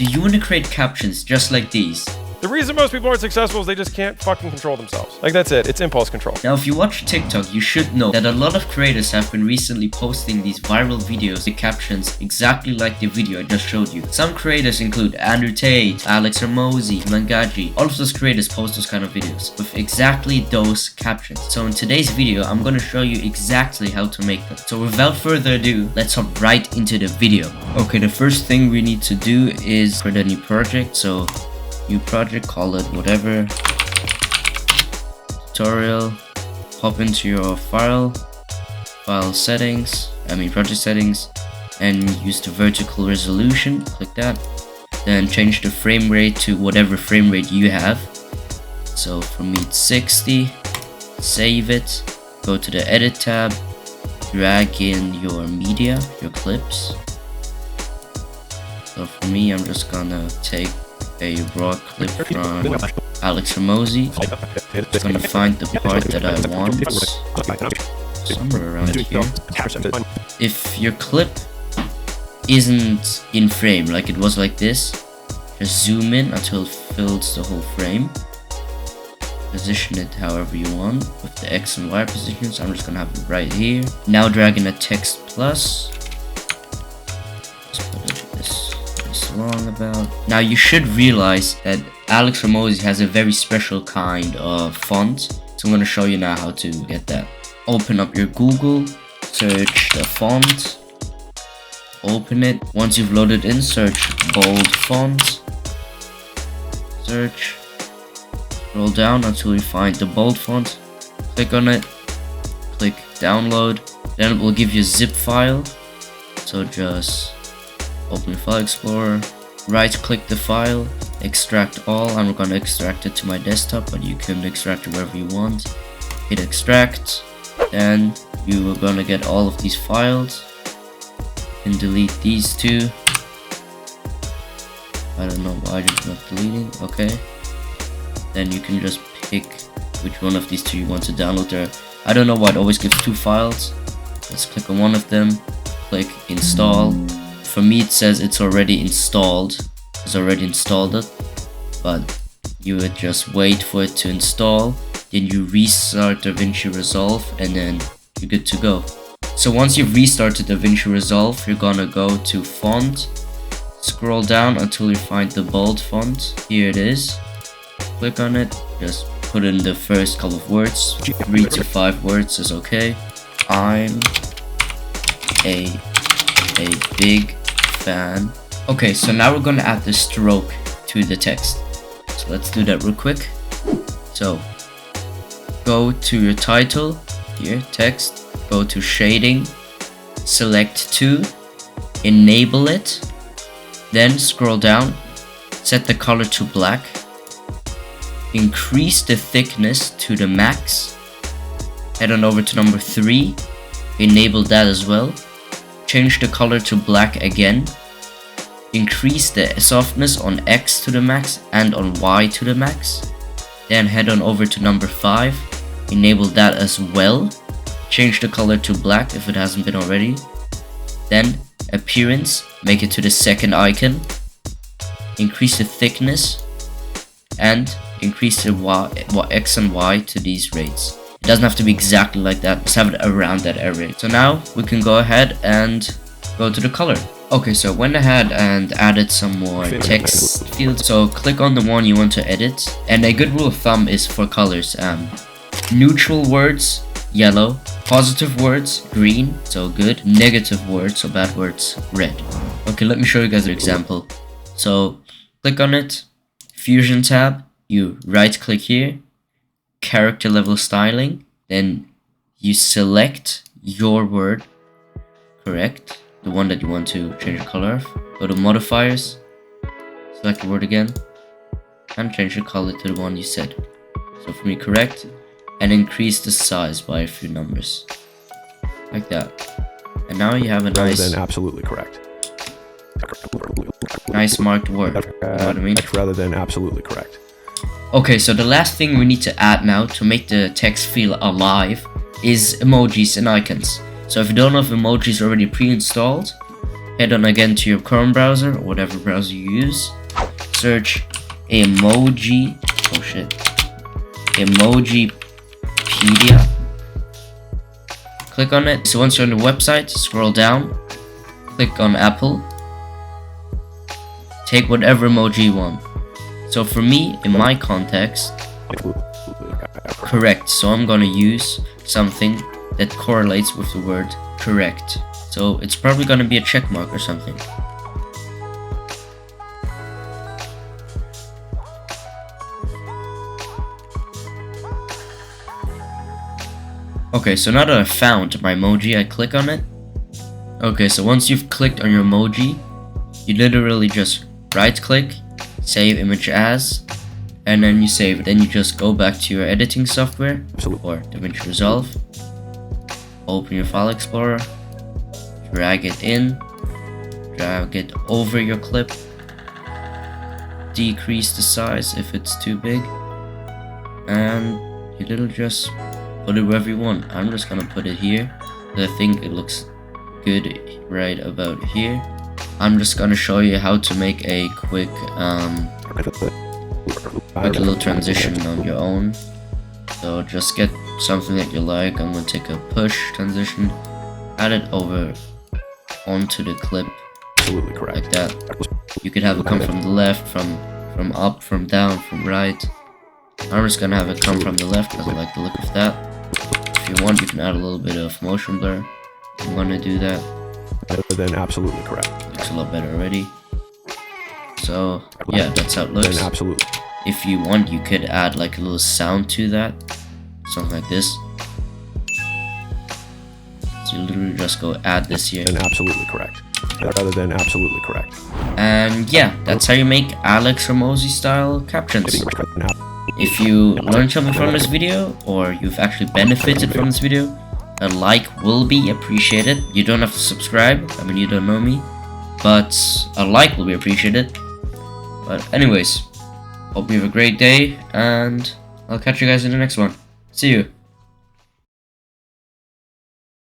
Do you want to create captions just like these? The reason most people aren't successful is they just can't fucking control themselves. Like, that's it. It's impulse control. Now, if you watch TikTok, you should know that a lot of creators have been recently posting these viral videos with captions exactly like the video I just showed you. Some creators include Andrew Tate, Alex Hormozi, Mangaji. All of those creators post those kind of videos with exactly those captions. So in today's video, I'm going to show you exactly how to make them. So without further ado, let's hop right into the video. Okay, the first thing we need to do is create a new project. So new project, call it whatever, tutorial, hop into your project settings, and use the vertical resolution, click that, then change the frame rate to whatever frame rate you have. So for me it's 60, save it, go to the edit tab, drag in your media, your clips. So for me, I'm just gonna take a raw clip from Alex Hormozi. Just gonna find the part that I want, somewhere around here. If your clip isn't in frame, like it was like this, just zoom in until it fills the whole frame. Position it however you want with the X and Y positions. I'm just gonna have it right here. Now drag in a text plus. Just put it this long about. Now you should realize that Alex Hormozi has a very special kind of font. So I'm gonna show you now how to get that. Open up your Google, search the font, open it. Once you've loaded in, search bold font, search. Scroll down until you find the bold font, click on it, click download, then it will give you a zip file. So just open File Explorer, right click the file, extract all. I'm gonna extract it to my desktop, but you can extract it wherever you want. Hit extract, then you are gonna get all of these files. You can delete these two. I don't know why it's not deleting. Okay. Then you can just pick which one of these two you want to download there. I don't know why it always gives two files. Let's click on one of them, click install. For me it says it's already installed. It's already installed it, but you would just wait for it to install. Then you restart Davinci Resolve and then you're good to go. So once you've restarted Davinci Resolve, you're gonna go to font, scroll down until you find the bold font. Here it is. Click on it, just put in the first couple of words, 3 to 5 words is okay. I'm a big fan. Okay, so now we're gonna add the stroke to the text. So let's do that real quick. So go to your title, here, text, go to shading, select 2, enable it, then scroll down, set the color to black. Increase the thickness to the max. Head on over to number 3. Enable that as well. Change the color to black again. Increase the softness on X to the max and on Y to the max. Then head on over to number 5. Enable that as well. Change the color to black if it hasn't been already. Then appearance, make it to the second icon. Increase the thickness and increase the X and Y to these rates. It doesn't have to be exactly like that, just have it around that area. So now we can go ahead and go to the color. Okay, so went ahead and added some more text fields. So click on the one you want to edit. And a good rule of thumb is for colors, neutral words, yellow, positive words, green, so good, negative words, so bad words, red. Okay, let me show you guys an example. So click on it, Fusion tab, you right click here, character level styling, then you select your word, correct, the one that you want to change the color of. Go to modifiers, select the word again, and change the color to the one you said. So for me, correct, and increase the size by a few numbers, like that. And now you have a nice, Rather than absolutely correct. nice marked word. You know what I mean? Rather than absolutely correct. Okay, so the last thing we need to add now to make the text feel alive is emojis and icons. So if you don't know if emojis are already pre-installed, Head on again to your Chrome browser or whatever browser you use. Search Emojipedia. Click on it. So once you're on the website, scroll down, click on Apple. Take whatever emoji you want. So for me, in my context, correct. So I'm gonna use something that correlates with the word correct. So it's probably gonna be a check mark or something. Okay, so now that I've found my emoji, I click on it. Okay, so once you've clicked on your emoji, you literally just right click, save image as, and then you save it. Then you just go back to your editing software or Davinci Resolve, open your file explorer, drag it in, drag it over your clip, decrease the size if it's too big, and you literally just put it wherever you want. I'm just gonna put it here. I think it looks good right about here. I'm just gonna show you how to make a quick little transition on your own. So just get something that you like. I'm gonna take a push transition, add it over onto the clip. Absolutely correct. Like that. You could have it come from the left, from up, from down, from right. I'm just gonna have it come from the left because I like the look of that. If you want, you can add a little bit of motion blur. I'm gonna do that. Then absolutely correct. Looks a lot better already. So yeah, that's how it looks. Then absolutely. If you want, you could add like a little sound to that, something like this. So you literally just go add this here. Then absolutely correct. Rather than absolutely correct. And yeah, that's how you make Alex Hormozi-style captions. If you learned something from this video, or you've actually benefited from this video, a like will be appreciated. You don't have to subscribe, I mean you don't know me, but a like will be appreciated. But anyways, hope you have a great day, and I'll catch you guys in the next one. See you.